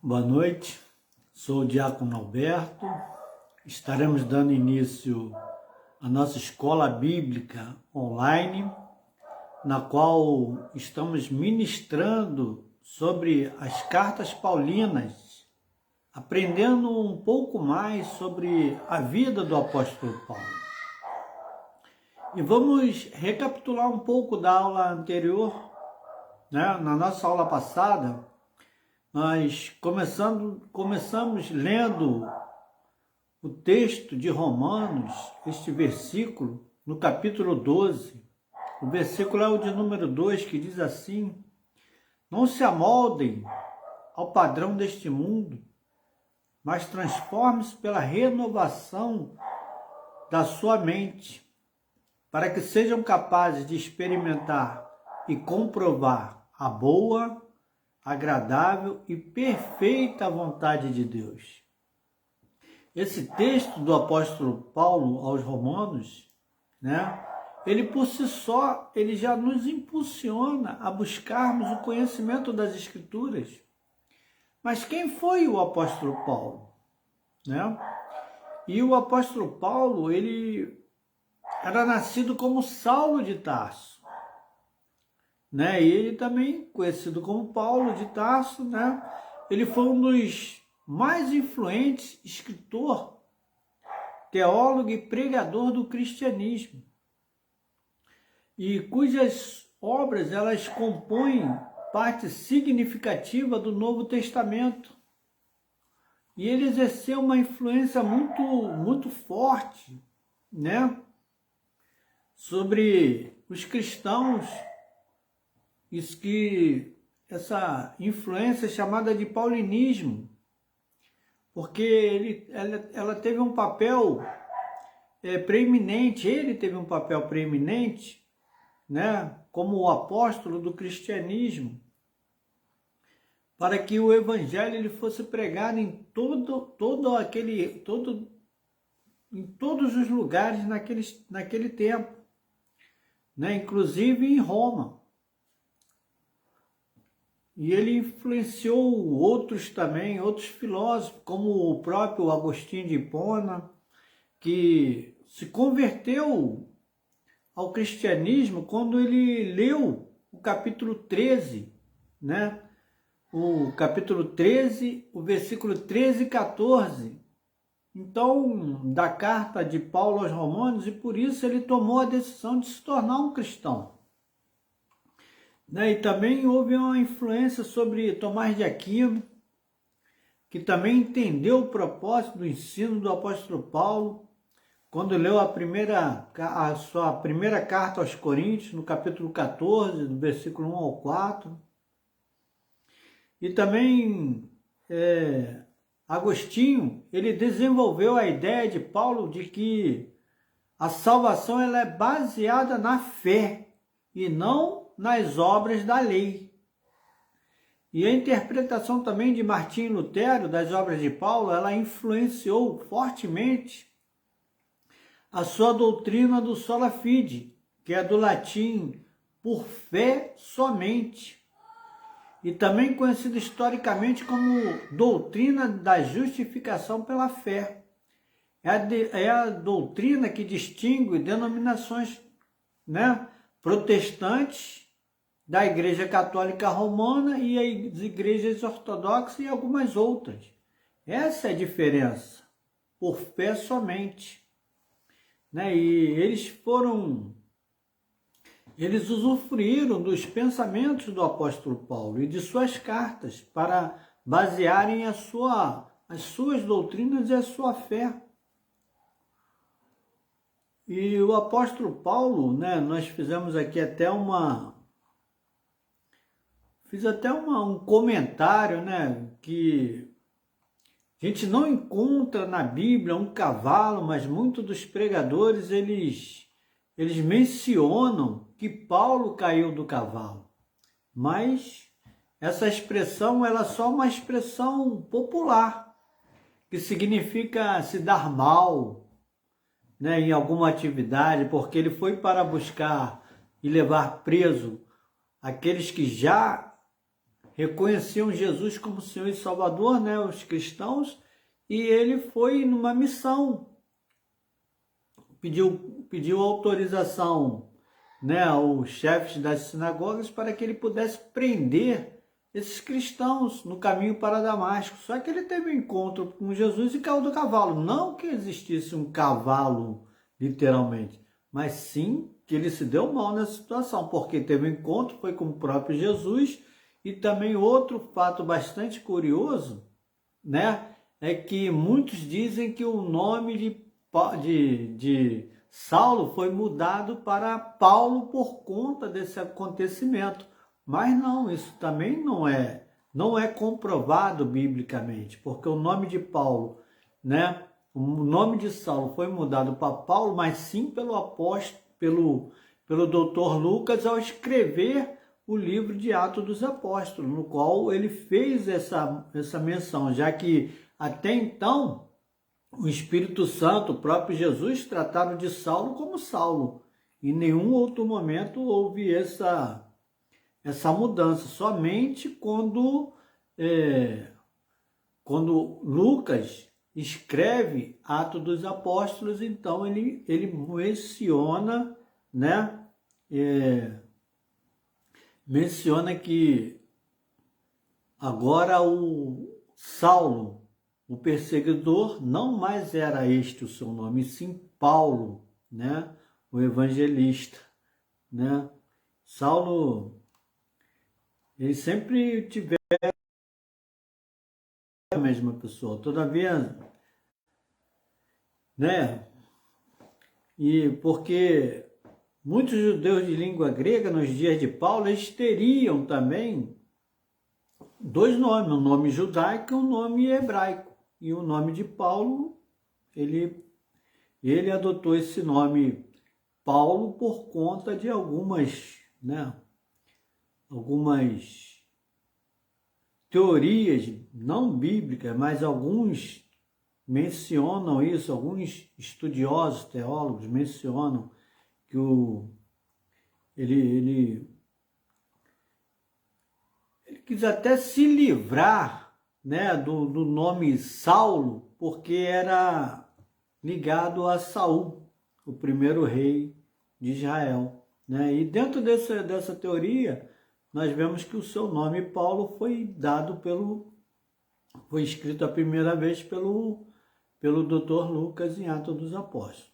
Boa noite, sou o Diácono Alberto. Estaremos dando início à nossa escola bíblica online, na qual estamos ministrando sobre as cartas paulinas, aprendendo um pouco mais sobre a vida do apóstolo Paulo. E vamos recapitular um pouco da aula anterior, né? Na nossa aula passada, nós começamos lendo o texto de Romanos, este versículo, no capítulo 12. O versículo é o de número 2, que diz assim: não se amoldem ao padrão deste mundo, mas transforme-se pela renovação da sua mente, para que sejam capazes de experimentar e comprovar a boa, agradável e perfeita vontade de Deus. Esse texto do apóstolo Paulo aos Romanos, né? Ele por si só, ele já nos impulsiona a buscarmos o conhecimento das Escrituras. Mas quem foi o apóstolo Paulo, né? E o apóstolo Paulo, ele era nascido como Saulo de Tarso, né? E ele também, conhecido como Paulo de Tarso, né? Ele foi um dos mais influentes escritor, teólogo e pregador do cristianismo, e cujas obras elas compõem parte significativa do Novo Testamento. E ele exerceu uma influência muito forte, né, sobre os cristãos. Isso que essa influência é chamada de paulinismo, porque ela teve um papel preeminente, ele teve um papel preeminente, né, como o apóstolo do cristianismo, para que o evangelho ele fosse pregado em em todos os lugares naquele tempo, né, inclusive em Roma. E ele influenciou outros também, outros filósofos, como o próprio Agostinho de Hipona, que se converteu ao cristianismo quando ele leu o capítulo 13, né? O capítulo 13, o versículo 13 e 14. Então, da carta de Paulo aos Romanos, e por isso ele tomou a decisão de se tornar um cristão. Né? E também houve uma influência sobre Tomás de Aquino, que também entendeu o propósito do ensino do apóstolo Paulo, quando leu a sua primeira carta aos Coríntios, no capítulo 14, do versículo 1 ao 4. E também Agostinho, ele desenvolveu a ideia de Paulo de que a salvação ela é baseada na fé e não nas obras da lei. E a interpretação também de Martinho Lutero das obras de Paulo, ela influenciou fortemente a sua doutrina do sola fide, que é do latim por fé somente, e também conhecida historicamente como doutrina da justificação pela fé. É a doutrina que distingue denominações, né, protestantes da Igreja Católica Romana e as igrejas ortodoxas e algumas outras. Essa é a diferença, por fé somente. Né? E eles usufruíram dos pensamentos do apóstolo Paulo e de suas cartas para basearem as suas doutrinas e a sua fé. E o apóstolo Paulo, né, nós fizemos aqui até um comentário, né, que a gente não encontra na Bíblia um cavalo, mas muitos dos pregadores, eles mencionam que Paulo caiu do cavalo. Mas essa expressão ela é só uma expressão popular, que significa se dar mal, né, em alguma atividade, porque ele foi para buscar e levar preso aqueles que já reconheciam Jesus como Senhor e Salvador, né, os cristãos, e ele foi numa missão, pediu autorização, né, aos chefes das sinagogas para que ele pudesse prender esses cristãos no caminho para Damasco. Só que ele teve um encontro com Jesus e caiu do cavalo. Não que existisse um cavalo, literalmente, mas sim que ele se deu mal nessa situação, porque teve um encontro, foi com o próprio Jesus. E também outro fato bastante curioso, né, é que muitos dizem que o nome de Saulo foi mudado para Paulo por conta desse acontecimento. Mas não, isso também não é comprovado biblicamente, porque o nome de Paulo, né, o nome de Saulo foi mudado para Paulo, mas sim pelo apóstolo, pelo doutor Lucas, ao escrever o livro de Atos dos Apóstolos, no qual ele fez essa menção, já que até então o Espírito Santo, o próprio Jesus, trataram de Saulo como Saulo. Em nenhum outro momento houve essa mudança, somente quando Lucas escreve Atos dos Apóstolos, então ele menciona, né, menciona que agora o Saulo, o perseguidor, não mais era este o seu nome, e sim Paulo, né, o evangelista, né? Saulo, ele sempre tiver a mesma pessoa, todavia, né? E porque muitos judeus de língua grega, nos dias de Paulo, eles teriam também dois nomes, um nome judaico e um nome hebraico. E o nome de Paulo, ele adotou esse nome Paulo por conta de algumas teorias não bíblicas, mas alguns mencionam isso, alguns estudiosos, teólogos mencionam que ele quis até se livrar, né, do nome Saulo, porque era ligado a Saul, o primeiro rei de Israel, né? E dentro dessa teoria, nós vemos que o seu nome Paulo foi escrito a primeira vez pelo Dr. Lucas em Atos dos Apóstolos.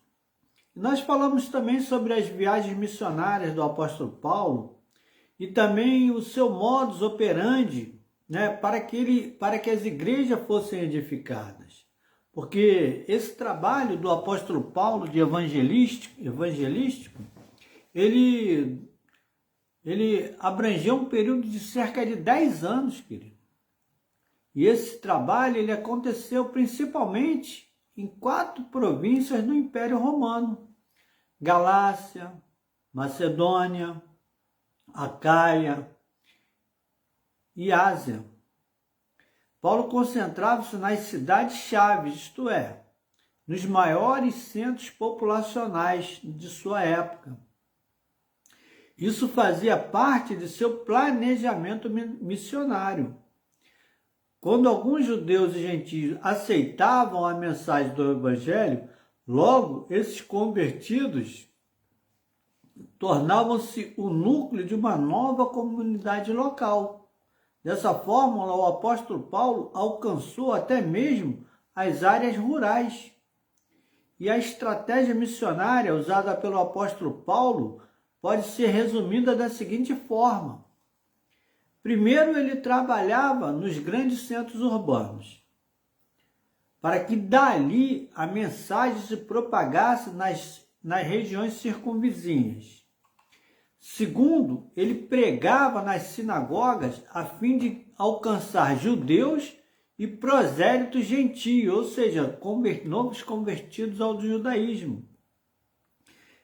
Nós falamos também sobre as viagens missionárias do apóstolo Paulo e também o seu modus operandi, né, para que as igrejas fossem edificadas. Porque esse trabalho do apóstolo Paulo de evangelístico, ele abrangeu um período de cerca de 10 anos, querido. E esse trabalho ele aconteceu principalmente em 4 províncias do Império Romano: Galácia, Macedônia, Acaia e Ásia. Paulo concentrava-se nas cidades-chave, isto é, nos maiores centros populacionais de sua época. Isso fazia parte de seu planejamento missionário. Quando alguns judeus e gentios aceitavam a mensagem do Evangelho, logo esses convertidos tornavam-se o núcleo de uma nova comunidade local. Dessa forma, o apóstolo Paulo alcançou até mesmo as áreas rurais. E a estratégia missionária usada pelo apóstolo Paulo pode ser resumida da seguinte forma: primeiro, ele trabalhava nos grandes centros urbanos, para que dali a mensagem se propagasse nas regiões circunvizinhas. Segundo, ele pregava nas sinagogas a fim de alcançar judeus e prosélitos gentios, ou seja, novos convertidos ao judaísmo.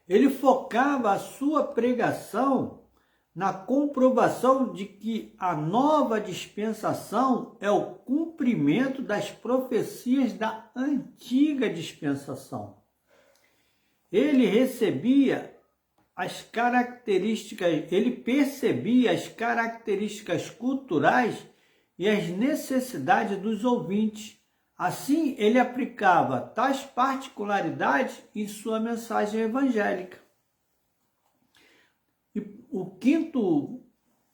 Ele focava a sua pregação na comprovação de que a nova dispensação é o cumprimento das profecias da antiga dispensação. Ele recebia as características, ele percebia as características culturais e as necessidades dos ouvintes. Assim, ele aplicava tais particularidades em sua mensagem evangélica. E o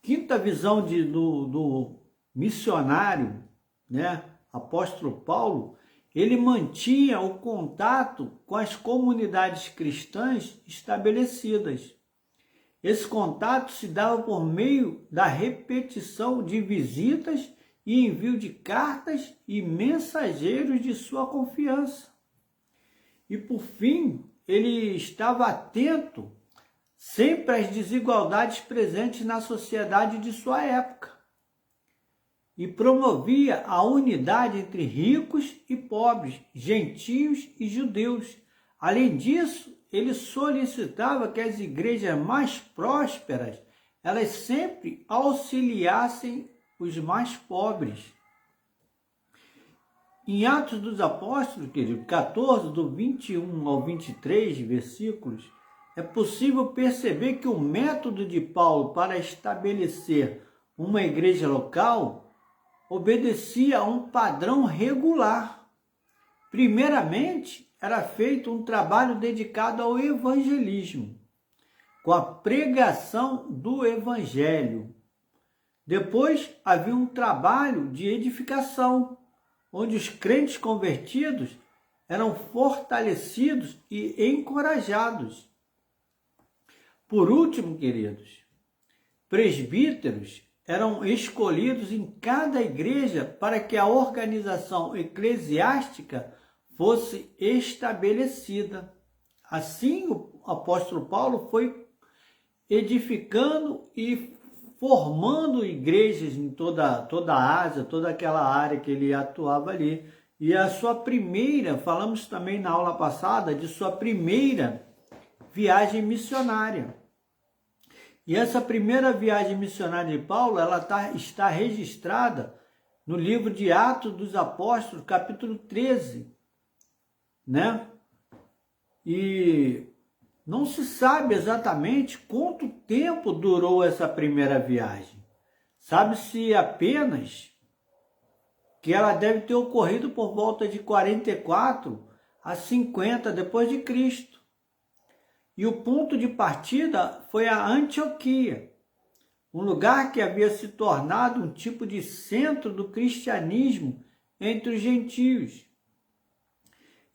quinta visão do missionário, né, apóstolo Paulo, ele mantinha o contato com as comunidades cristãs estabelecidas. Esse contato se dava por meio da repetição de visitas e envio de cartas e mensageiros de sua confiança. E por fim, ele estava atento sempre às desigualdades presentes na sociedade de sua época e promovia a unidade entre ricos e pobres, gentios e judeus. Além disso, ele solicitava que as igrejas mais prósperas, elas sempre auxiliassem os mais pobres. Em Atos dos Apóstolos, querido, 14, do 21 ao 23 versículos, é possível perceber que o método de Paulo para estabelecer uma igreja local obedecia a um padrão regular. Primeiramente, era feito um trabalho dedicado ao evangelismo, com a pregação do evangelho. Depois, havia um trabalho de edificação, onde os crentes convertidos eram fortalecidos e encorajados. Por último, queridos, presbíteros eram escolhidos em cada igreja para que a organização eclesiástica fosse estabelecida. Assim, o apóstolo Paulo foi edificando e formando igrejas em toda a Ásia, toda aquela área que ele atuava ali. E a sua primeira, falamos também na aula passada, de sua primeira viagem missionária. E essa primeira viagem missionária de Paulo, ela está registrada no livro de Atos dos Apóstolos, capítulo 13, né? E não se sabe exatamente quanto tempo durou essa primeira viagem. Sabe-se apenas que ela deve ter ocorrido por volta de 44 a 50 depois de Cristo. E o ponto de partida foi a Antioquia, um lugar que havia se tornado um tipo de centro do cristianismo entre os gentios.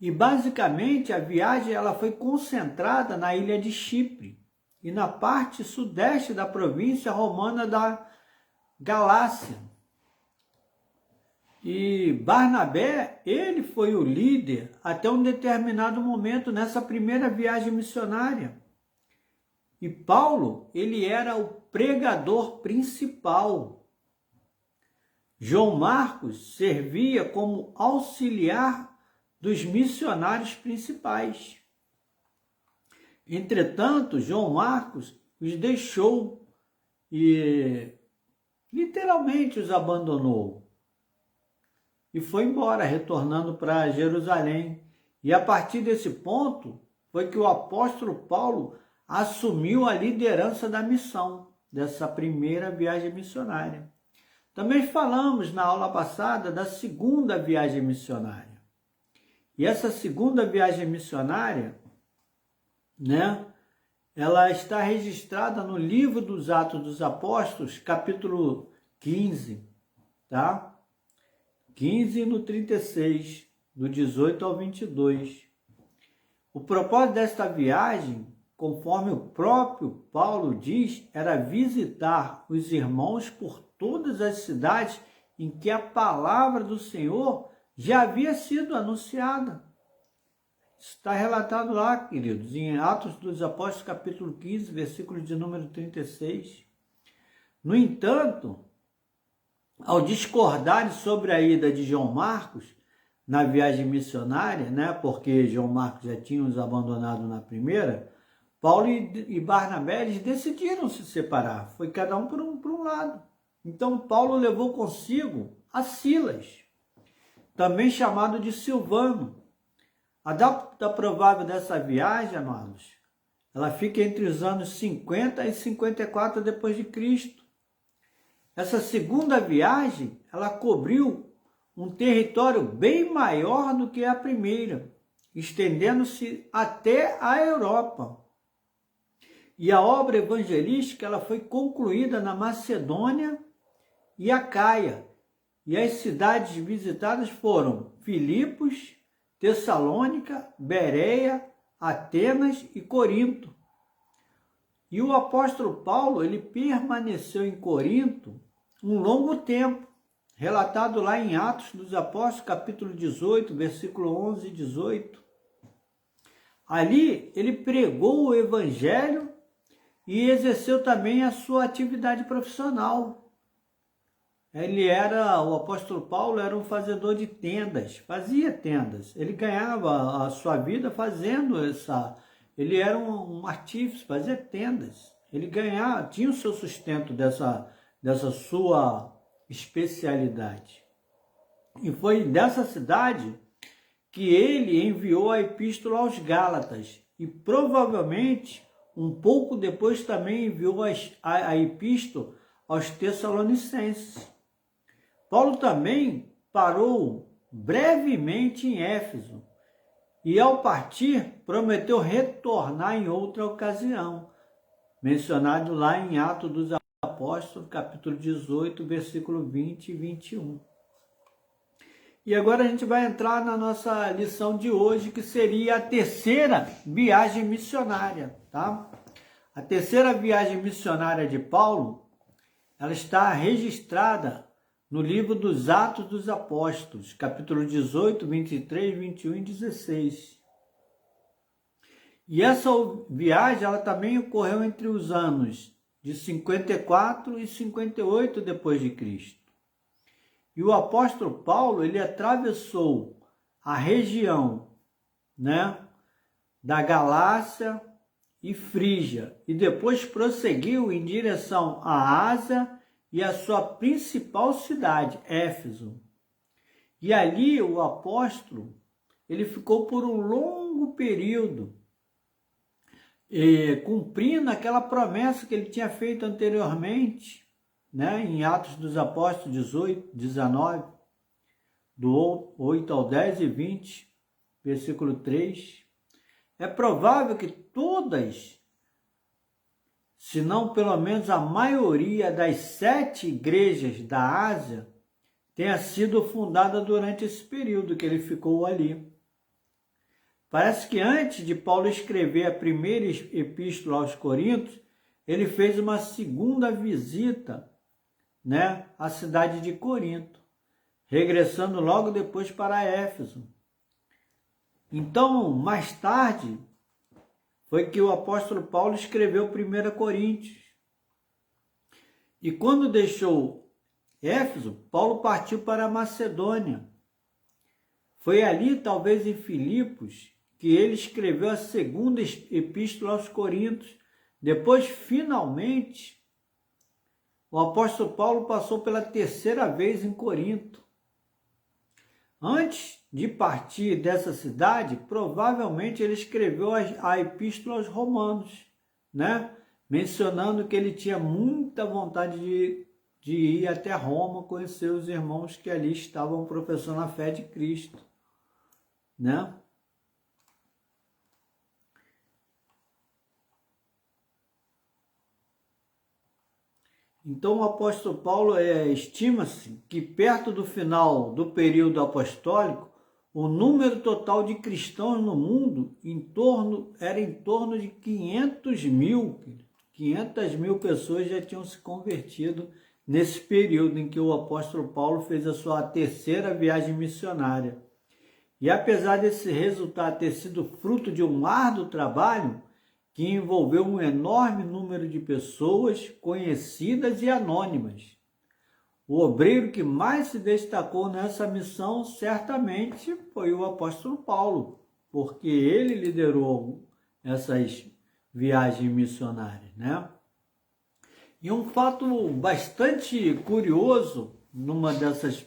E basicamente a viagem ela foi concentrada na ilha de Chipre e na parte sudeste da província romana da Galácia. E Barnabé, ele foi o líder até um determinado momento nessa primeira viagem missionária. E Paulo, ele era o pregador principal. João Marcos servia como auxiliar dos missionários principais. Entretanto, João Marcos os deixou e literalmente os abandonou. E foi embora, retornando para Jerusalém. E a partir desse ponto, foi que o apóstolo Paulo assumiu a liderança da missão, dessa primeira viagem missionária. Também falamos na aula passada da segunda viagem missionária. E essa segunda viagem missionária, né, ela está registrada no livro dos Atos dos Apóstolos, capítulo 15, tá? 15 no 36, do 18 ao 22. O propósito desta viagem, conforme o próprio Paulo diz, era visitar os irmãos por todas as cidades em que a palavra do Senhor já havia sido anunciada. Está relatado lá, queridos, em Atos dos Apóstolos, capítulo 15, versículo de número 36. No entanto, ao discordarem sobre a ida de João Marcos na viagem missionária, né, porque João Marcos já tinha os abandonado na primeira, Paulo e Barnabé eles decidiram se separar. Foi cada um por um lado. Então Paulo levou consigo a Silas, também chamado de Silvano. A data provável dessa viagem, amados, Ela fica entre os anos 50 e 54 depois de Cristo. Essa segunda viagem, ela cobriu um território bem maior do que a primeira, estendendo-se até a Europa. E a obra evangelística ela foi concluída na Macedônia e Acaia. E as cidades visitadas foram Filipos, Tessalônica, Bereia, Atenas e Corinto. E o apóstolo Paulo, ele permaneceu em Corinto um longo tempo, relatado lá em Atos dos Apóstolos, capítulo 18, versículo 11 e 18. Ali, ele pregou o evangelho e exerceu também a sua atividade profissional. O apóstolo Paulo era um fazedor de tendas, fazia tendas. Ele ganhava a sua vida fazendo ele era um artífice, fazia tendas. Ele tinha o seu sustento dessa sua especialidade. E foi dessa cidade que ele enviou a epístola aos Gálatas. E provavelmente, um pouco depois, também enviou a epístola aos Tessalonicenses. Paulo também parou brevemente em Éfeso e, ao partir, prometeu retornar em outra ocasião, mencionado lá em Atos dos Apóstolos, capítulo 18, versículo 20 e 21. E agora a gente vai entrar na nossa lição de hoje, que seria a terceira viagem missionária, tá? A terceira viagem missionária de Paulo, ela está registrada no livro dos Atos dos Apóstolos, capítulo 18, 23, 21 e 16. E essa viagem ela também ocorreu entre os anos de 54 e 58 depois de Cristo. E o apóstolo Paulo, ele atravessou a região, da Galácia e Frígia e depois prosseguiu em direção à Ásia e a sua principal cidade, Éfeso. E ali o apóstolo, ele ficou por um longo período, cumprindo aquela promessa que ele tinha feito anteriormente, em Atos dos Apóstolos 18, 19, do 8 ao 10 e 20, versículo 3. É provável que todas, se não pelo menos a maioria das 7 igrejas da Ásia, tenha sido fundada durante esse período que ele ficou ali. Parece que antes de Paulo escrever a primeira epístola aos Coríntios, ele fez uma segunda visita, à cidade de Corinto, regressando logo depois para Éfeso. Então, mais tarde, foi que o apóstolo Paulo escreveu 1 Coríntios. E quando deixou Éfeso, Paulo partiu para a Macedônia. Foi ali, talvez em Filipos, que ele escreveu a segunda epístola aos Coríntios. Depois, finalmente, o apóstolo Paulo passou pela terceira vez em Corinto. Antes de partir dessa cidade, provavelmente ele escreveu a epístola aos Romanos, mencionando que ele tinha muita vontade de ir até Roma conhecer os irmãos que ali estavam professando a fé de Cristo, Então o apóstolo Paulo estima-se que perto do final do período apostólico, o número total de cristãos no mundo era em torno de 500 mil. 500 mil pessoas já tinham se convertido nesse período em que o apóstolo Paulo fez a sua terceira viagem missionária. E apesar desse resultado ter sido fruto de um árduo trabalho, que envolveu um enorme número de pessoas conhecidas e anônimas, o obreiro que mais se destacou nessa missão certamente foi o apóstolo Paulo, porque ele liderou essas viagens missionárias, E um fato bastante curioso numa dessas,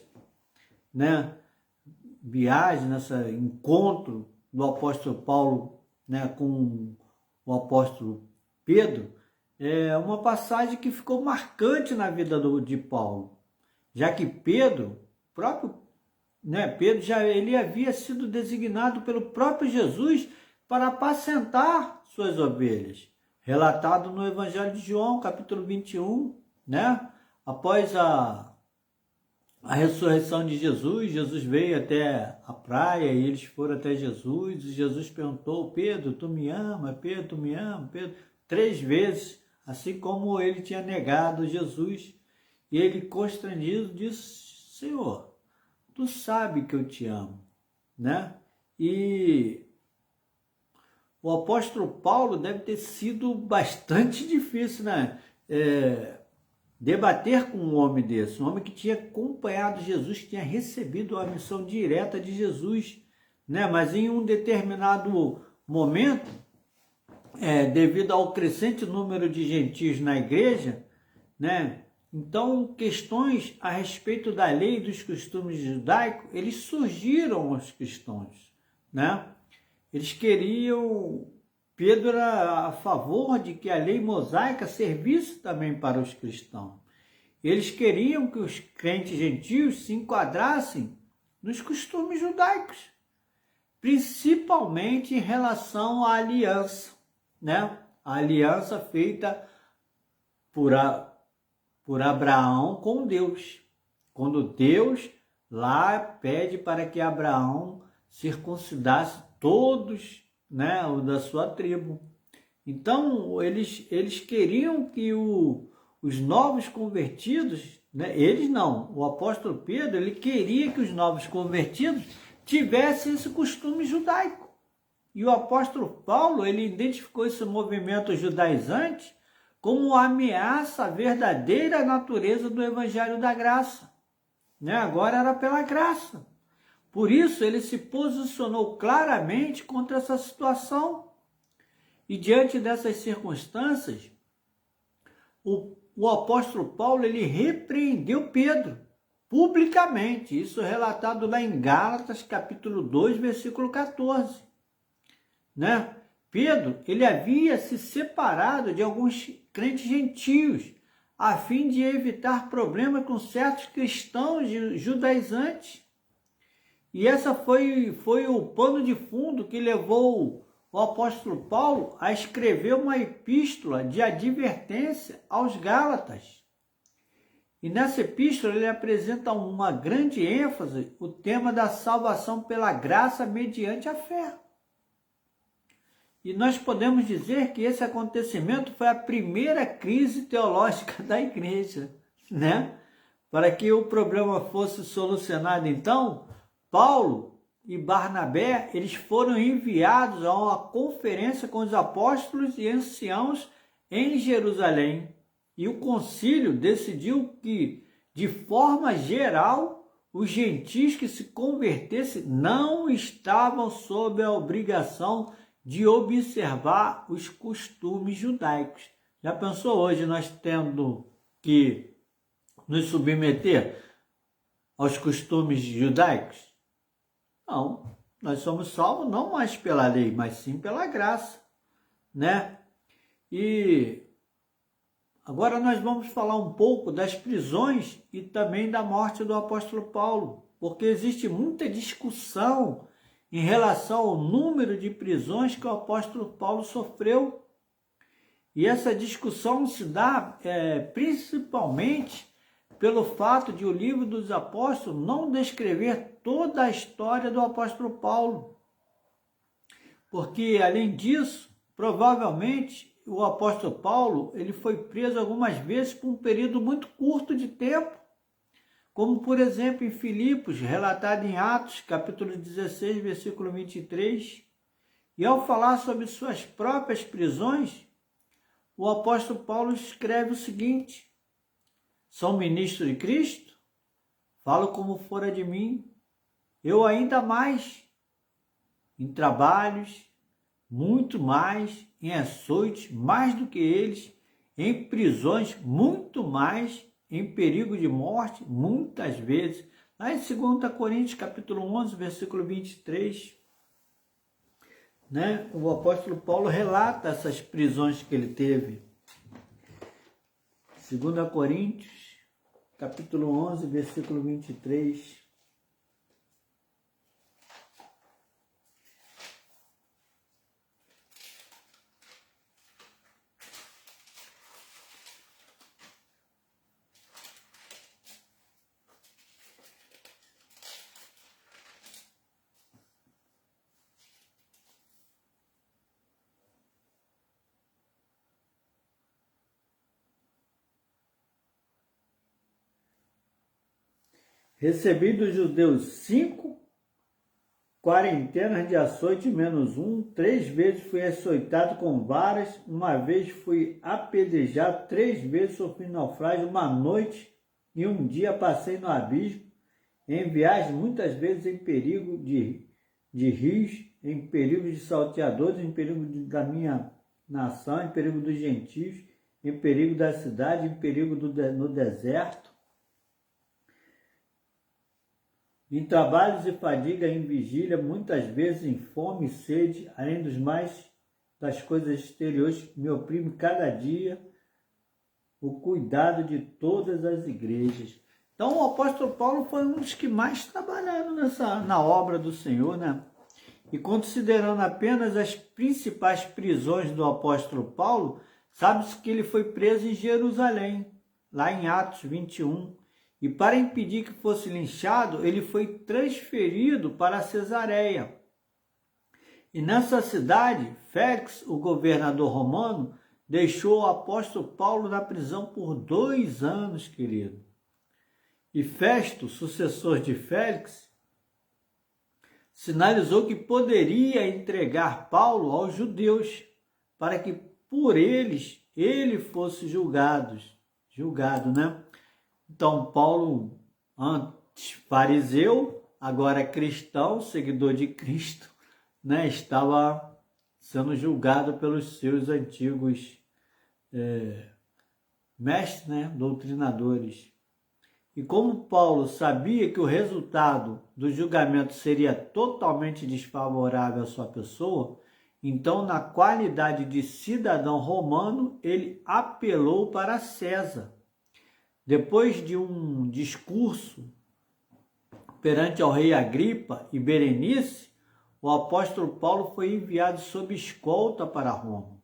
viagens, nesse encontro do apóstolo Paulo, com o o apóstolo Pedro, é uma passagem que ficou marcante na vida de Paulo, já que Pedro, Pedro ele havia sido designado pelo próprio Jesus para apacentar suas ovelhas, relatado no Evangelho de João, capítulo 21, né? Após a ressurreição de Jesus, Jesus veio até a praia e eles foram até Jesus, e Jesus perguntou: Pedro, tu me ama? Pedro, tu me ama? Pedro, 3 vezes, assim como ele tinha negado Jesus. E ele, constrangido, disse: Senhor, tu sabe que eu te amo, né? E o apóstolo Paulo deve ter sido bastante difícil, né? Debater com um homem desse, um homem que tinha acompanhado Jesus, que tinha recebido a missão direta de Jesus, né? Mas em um determinado momento, devido ao crescente número de gentios na igreja, né? Então, questões a respeito da lei e dos costumes judaicos, eles surgiram aos cristãos, né? Eles queriam, Pedro era a favor de que a lei mosaica servisse também para os cristãos. Eles queriam que os crentes gentios se enquadrassem nos costumes judaicos, principalmente em relação à aliança, né? A aliança feita por Abraão com Deus. Quando Deus lá pede para que Abraão circuncidasse todos, né, o da sua tribo. Então, eles queriam que os novos convertidos, né, eles não, o apóstolo Pedro, ele queria que os novos convertidos tivessem esse costume judaico. E o apóstolo Paulo, ele identificou esse movimento judaizante como ameaça à verdadeira natureza do evangelho da graça, né? Agora era pela graça. Por isso, ele se posicionou claramente contra essa situação. E diante dessas circunstâncias, o apóstolo Paulo, ele repreendeu Pedro publicamente. Isso é relatado lá em Gálatas, capítulo 2, versículo 14. Né? Pedro, ele havia se separado de alguns crentes gentios, a fim de evitar problemas com certos cristãos judaizantes. E essa foi o pano de fundo que levou o apóstolo Paulo a escrever uma epístola de advertência aos Gálatas. E nessa epístola ele apresenta uma grande ênfase, o tema da salvação pela graça mediante a fé. E nós podemos dizer que esse acontecimento foi a primeira crise teológica da igreja, né? Para que o problema fosse solucionado, então, Paulo e Barnabé, eles foram enviados a uma conferência com os apóstolos e anciãos em Jerusalém. E o concílio decidiu que, de forma geral, os gentios que se convertessem não estavam sob a obrigação de observar os costumes judaicos. Já pensou hoje nós tendo que nos submeter aos costumes judaicos? Não, nós somos salvos não mais pela lei, mas sim pela graça, né? E agora nós vamos falar um pouco das prisões e também da morte do apóstolo Paulo, porque existe muita discussão em relação ao número de prisões que o apóstolo Paulo sofreu. E essa discussão se dá principalmente pelo fato de o livro dos apóstolos não descrever toda a história do apóstolo Paulo. Porque, além disso, provavelmente o apóstolo Paulo ele foi preso algumas vezes por um período muito curto de tempo, como, por exemplo, em Filipos, relatado em Atos, capítulo 16, versículo 23. E ao falar sobre suas próprias prisões, o apóstolo Paulo escreve o seguinte: sou ministro de Cristo? Falo como fora de mim. Eu ainda mais, em trabalhos, muito mais, em açoites, mais do que eles, em prisões, muito mais, em perigo de morte, muitas vezes. Lá em 2 Coríntios, capítulo 11, versículo 23. né, o apóstolo Paulo relata essas prisões que ele teve. 2 Coríntios, capítulo 11, versículo 23. Recebi dos judeus 5 quarentenas de açoite menos 1, 3 vezes fui açoitado com varas, uma vez fui apedrejado, 3 vezes sofri naufrágio, uma noite e um dia passei no abismo, em viagem muitas vezes em perigo de rios, em perigo de salteadores, em perigo da minha nação, em perigo dos gentios, em perigo da cidade, em perigo no deserto, em trabalhos e fadiga, em vigília, muitas vezes em fome e sede, além das coisas exteriores que me oprime cada dia, o cuidado de todas as igrejas. Então o apóstolo Paulo foi um dos que mais trabalharam na obra do Senhor, né? E considerando apenas as principais prisões do apóstolo Paulo, sabe-se que ele foi preso em Jerusalém, lá em Atos 21, e para impedir que fosse linchado, ele foi transferido para Cesareia. E nessa cidade, Félix, o governador romano, deixou o apóstolo Paulo na prisão por 2 anos, querido. E Festo, sucessor de Félix, sinalizou que poderia entregar Paulo aos judeus, para que por eles ele fosse julgado, né? Então, Paulo, antes fariseu, agora cristão, seguidor de Cristo, né, estava sendo julgado pelos seus antigos mestres, né, doutrinadores. E como Paulo sabia que o resultado do julgamento seria totalmente desfavorável à sua pessoa, então, na qualidade de cidadão romano, ele apelou para César. Depois de um discurso perante ao rei Agripa e Berenice, o apóstolo Paulo foi enviado sob escolta para Roma.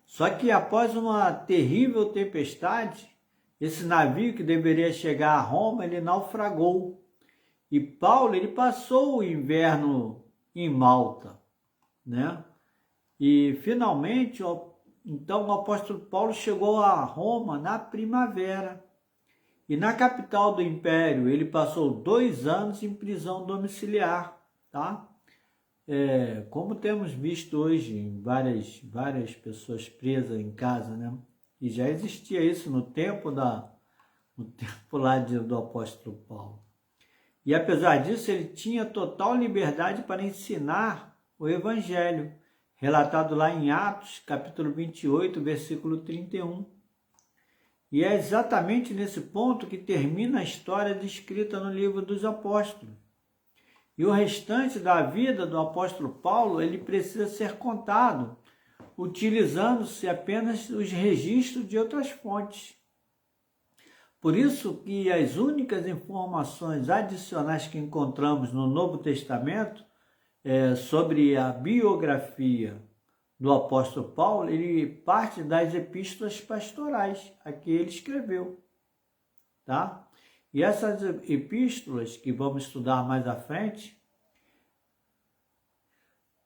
Só que após uma terrível tempestade, esse navio que deveria chegar a Roma, ele naufragou. E Paulo, ele passou o inverno em Malta, né? E finalmente, então o apóstolo Paulo chegou a Roma na primavera. E na capital do império, ele passou 2 anos em prisão domiciliar, tá? Como temos visto hoje, várias pessoas presas em casa, né? E já existia isso no tempo lá do apóstolo Paulo. E apesar disso, ele tinha total liberdade para ensinar o evangelho, relatado lá em Atos, capítulo 28, versículo 31. E é exatamente nesse ponto que termina a história descrita no livro dos apóstolos. E o restante da vida do apóstolo Paulo, ele precisa ser contado, utilizando-se apenas os registros de outras fontes. Por isso que as únicas informações adicionais que encontramos no Novo Testamento sobre a biografia do apóstolo Paulo, ele parte das epístolas pastorais, a que ele escreveu, tá? E essas epístolas, que vamos estudar mais à frente,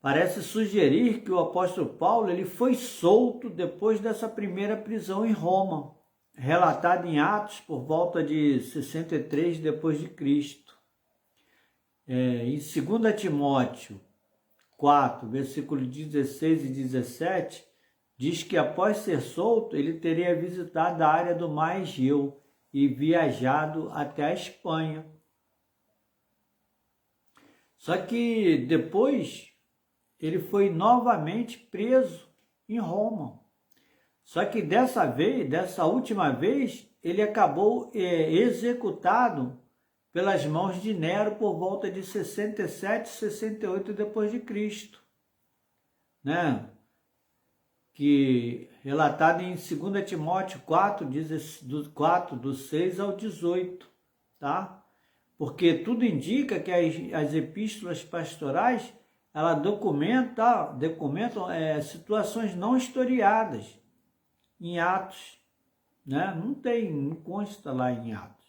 parece sugerir que o apóstolo Paulo ele foi solto depois dessa primeira prisão em Roma, relatada em Atos por volta de 63 depois de Cristo. Em 2 Timóteo 4, versículos 16 e 17, diz que após ser solto, ele teria visitado a área do mar Egeu e viajado até a Espanha. Só que depois ele foi novamente preso em Roma. Só que dessa última vez, ele acabou executado pelas mãos de Nero por volta de 67, 68 depois de Cristo. né, que relatado em 2 Timóteo 4, do 6 ao 18, tá? Porque tudo indica que as epístolas pastorais, elas documentam situações não historiadas em Atos, né? Não consta lá em Atos.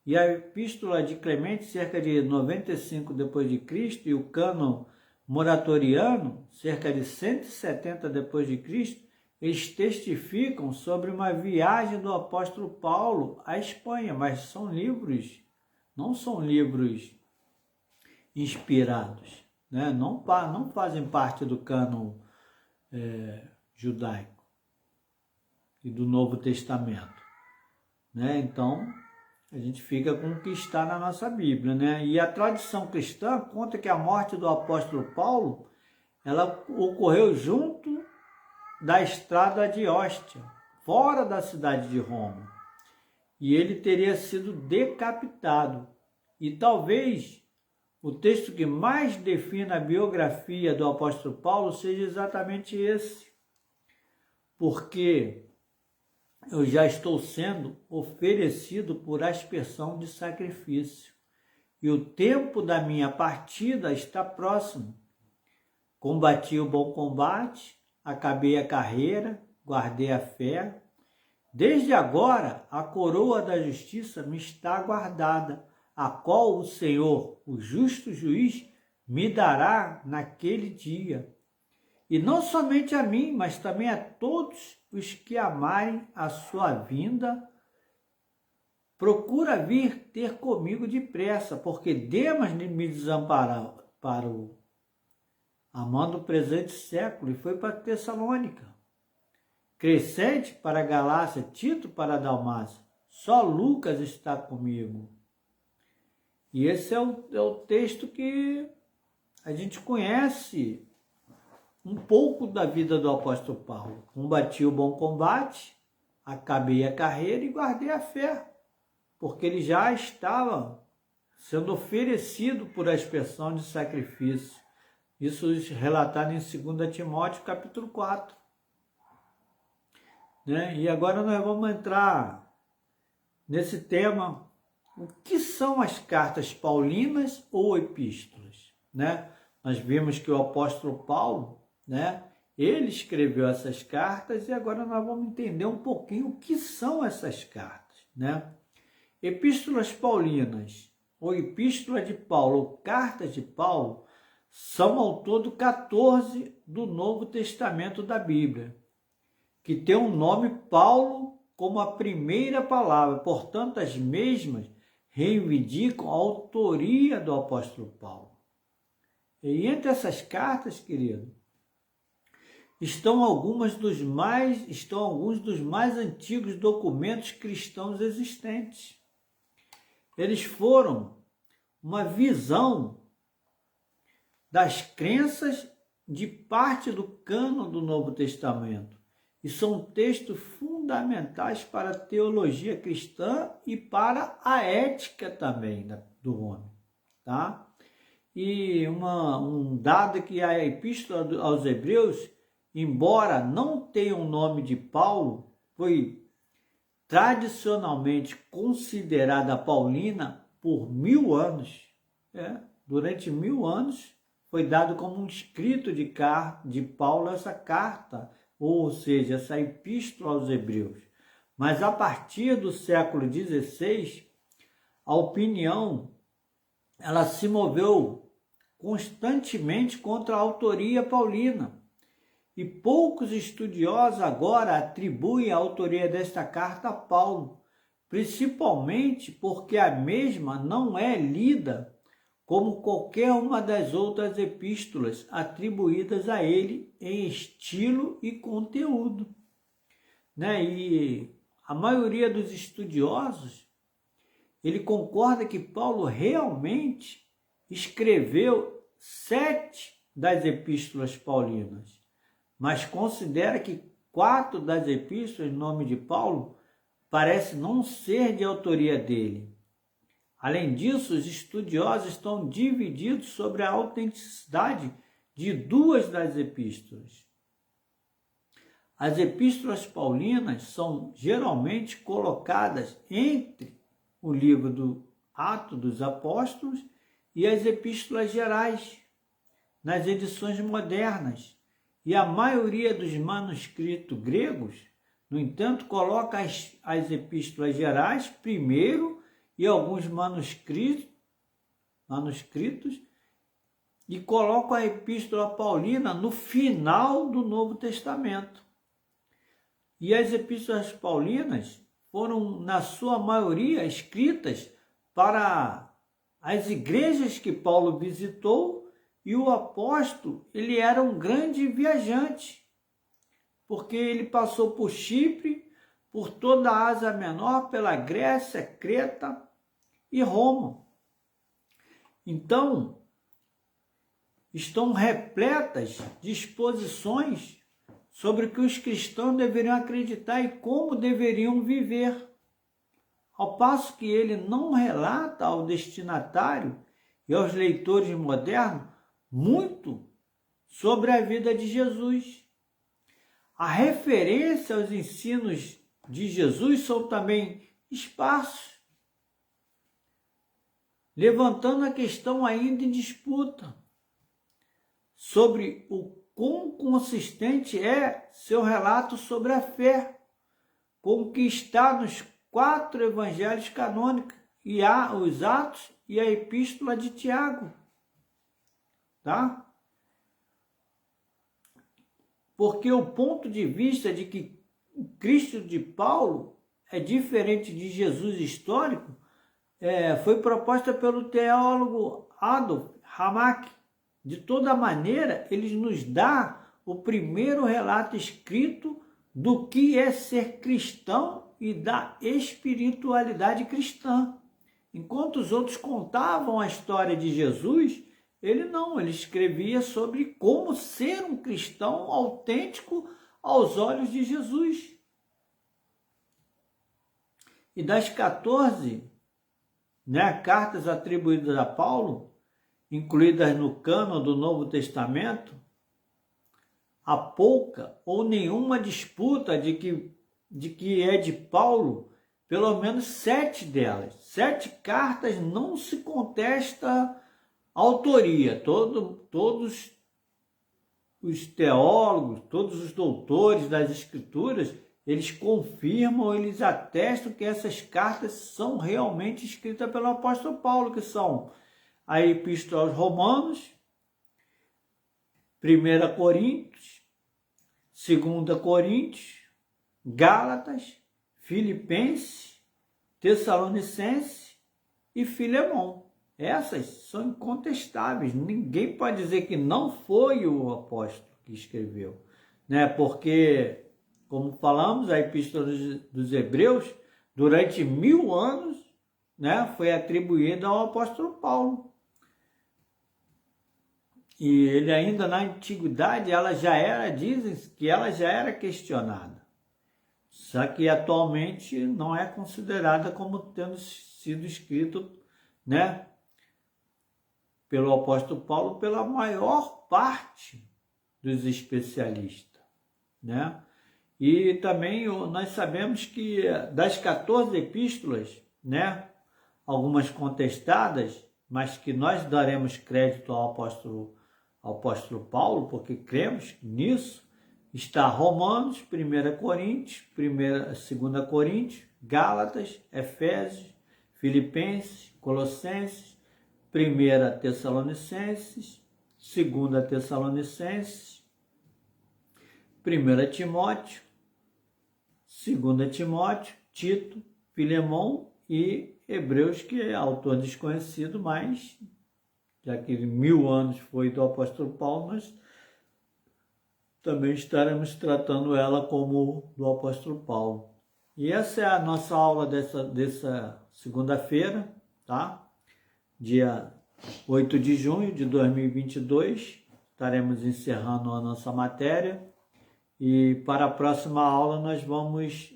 E a epístola de Clemente, cerca de 95 depois de Cristo, e o cânon moratoriano, cerca de 170 depois de Cristo, eles testificam sobre uma viagem do apóstolo Paulo à Espanha, mas são livros, não são livros inspirados, né? Não fazem parte do cânon judaico e do Novo Testamento, né? Então, a gente fica com o que está na nossa Bíblia, né? E a tradição cristã conta que a morte do apóstolo Paulo, ela ocorreu junto da estrada de Ostia, fora da cidade de Roma. E ele teria sido decapitado. E talvez o texto que mais define a biografia do apóstolo Paulo seja exatamente esse. Porque eu já estou sendo oferecido por aspersão de sacrifício, e o tempo da minha partida está próximo. Combati o bom combate, acabei a carreira, guardei a fé. Desde agora, a coroa da justiça me está guardada, a qual o Senhor, o justo juiz, me dará naquele dia. E não somente a mim, mas também a todos os que amarem a sua vinda. Procura vir ter comigo depressa, porque Demas me desamparou, amando o presente século, e foi para Tessalônica. Crescente para a Galácia, Tito para a Dalmácia. Só Lucas está comigo. E esse é o texto que a gente conhece um pouco da vida do apóstolo Paulo. Combati o bom combate, acabei a carreira e guardei a fé, porque ele já estava sendo oferecido por aspersão de sacrifício. Isso relatado em 2 Timóteo capítulo 4. Né? E agora nós vamos entrar nesse tema, o que são as cartas paulinas ou epístolas, né? Nós vimos que o apóstolo Paulo, né, ele escreveu essas cartas, e agora nós vamos entender um pouquinho o que são essas cartas, né? Epístolas paulinas, ou epístola de Paulo, ou cartas de Paulo, são ao todo 14 do Novo Testamento da Bíblia, que tem o nome Paulo como a primeira palavra. Portanto, as mesmas reivindicam a autoria do apóstolo Paulo. E entre essas cartas, querido, estão alguns dos mais antigos documentos cristãos existentes. Eles foram uma visão das crenças de parte do cânon do Novo Testamento, e são textos fundamentais para a teologia cristã e para a ética também do homem, tá? E um dado é que a Epístola aos Hebreus, embora não tenha o nome de Paulo, foi tradicionalmente considerada paulina por 1000 anos. Durante 1000 anos foi dado como um escrito de Paulo essa carta, ou seja, essa Epístola aos Hebreus. Mas a partir do século XVI, a opinião ela se moveu constantemente contra a autoria paulina. E poucos estudiosos agora atribuem a autoria desta carta a Paulo, principalmente porque a mesma não é lida como qualquer uma das outras epístolas atribuídas a ele em estilo e conteúdo, né? E a maioria dos estudiosos, ele concorda que Paulo realmente escreveu 7 das epístolas paulinas, mas considera que 4 das epístolas, em nome de Paulo, parece não ser de autoria dele. Além disso, os estudiosos estão divididos sobre a autenticidade de duas das epístolas. As epístolas paulinas são geralmente colocadas entre o livro do Atos dos Apóstolos e as epístolas gerais, nas edições modernas. E a maioria dos manuscritos gregos, no entanto, coloca as epístolas gerais primeiro e alguns manuscritos e colocam a epístola paulina no final do Novo Testamento. E as epístolas paulinas foram, na sua maioria, escritas para as igrejas que Paulo visitou, e o apóstolo, ele era um grande viajante, porque ele passou por Chipre, por toda a Ásia Menor, pela Grécia, Creta e Roma. Então, estão repletas de exposições sobre o que os cristãos deveriam acreditar e como deveriam viver. Ao passo que ele não relata ao destinatário e aos leitores modernos muito sobre a vida de Jesus. A referência aos ensinos de Jesus são também esparsos, levantando a questão ainda em disputa sobre o quão consistente é seu relato sobre a fé, com o que está nos 4 evangelhos canônicos, e há os Atos e a Epístola de Tiago. Tá? Porque o ponto de vista de que o Cristo de Paulo é diferente de Jesus histórico foi proposta pelo teólogo Adolf Hamack. De toda maneira, ele nos dá o primeiro relato escrito do que é ser cristão e da espiritualidade cristã. Enquanto os outros contavam a história de Jesus, ele não, ele escrevia sobre como ser um cristão autêntico aos olhos de Jesus. E das 14 cartas atribuídas a Paulo, incluídas no cânon do Novo Testamento, há pouca ou nenhuma disputa de que é de Paulo, pelo menos 7 delas. 7 cartas não se contesta a autoria. Todos os teólogos, todos os doutores das Escrituras, eles confirmam, eles atestam que essas cartas são realmente escritas pelo apóstolo Paulo, que são a Epístola aos Romanos, 1 Coríntios, 2 Coríntios, Gálatas, Filipenses, Tessalonicenses e Filemão. Essas são incontestáveis. Ninguém pode dizer que não foi o apóstolo que escreveu, né? Porque, como falamos, a Epístola dos Hebreus, durante 1000 anos, né, foi atribuída ao apóstolo Paulo. E ele ainda na antiguidade, dizem que ela já era questionada. Só que atualmente não é considerada como tendo sido escrito, né, pelo apóstolo Paulo, pela maior parte dos especialistas, né? E também nós sabemos que das 14 epístolas, né, algumas contestadas, mas que nós daremos crédito ao apóstolo Paulo, porque cremos nisso, está Romanos, 1 Coríntios, 2 Coríntios, Gálatas, Efésios, Filipenses, Colossenses, 1 Tessalonicenses, 2 Tessalonicenses, 1 Timóteo, 2 Timóteo, Tito, Filemão e Hebreus, que é autor desconhecido, mas já que 1000 anos foi do apóstolo Paulo, nós também estaremos tratando ela como do apóstolo Paulo. E essa é a nossa aula dessa segunda-feira, tá? Dia 8 de junho de 2022, estaremos encerrando a nossa matéria. E para a próxima aula nós vamos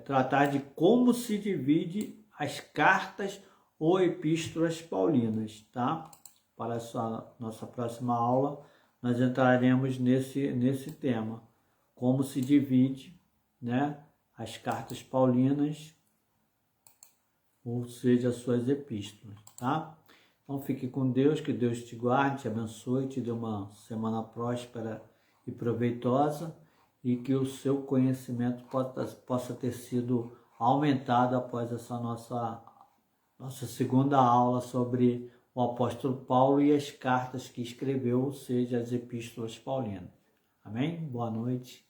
tratar de como se divide as cartas ou epístolas paulinas, tá? Para essa nossa próxima aula, nós entraremos nesse tema, como se divide, né, as cartas paulinas, ou seja, as suas epístolas, tá? Então fique com Deus, que Deus te guarde, te abençoe, te dê uma semana próspera e proveitosa, e que o seu conhecimento possa ter sido aumentado após essa nossa segunda aula sobre o apóstolo Paulo e as cartas que escreveu, ou seja, as epístolas paulinas. Amém? Boa noite.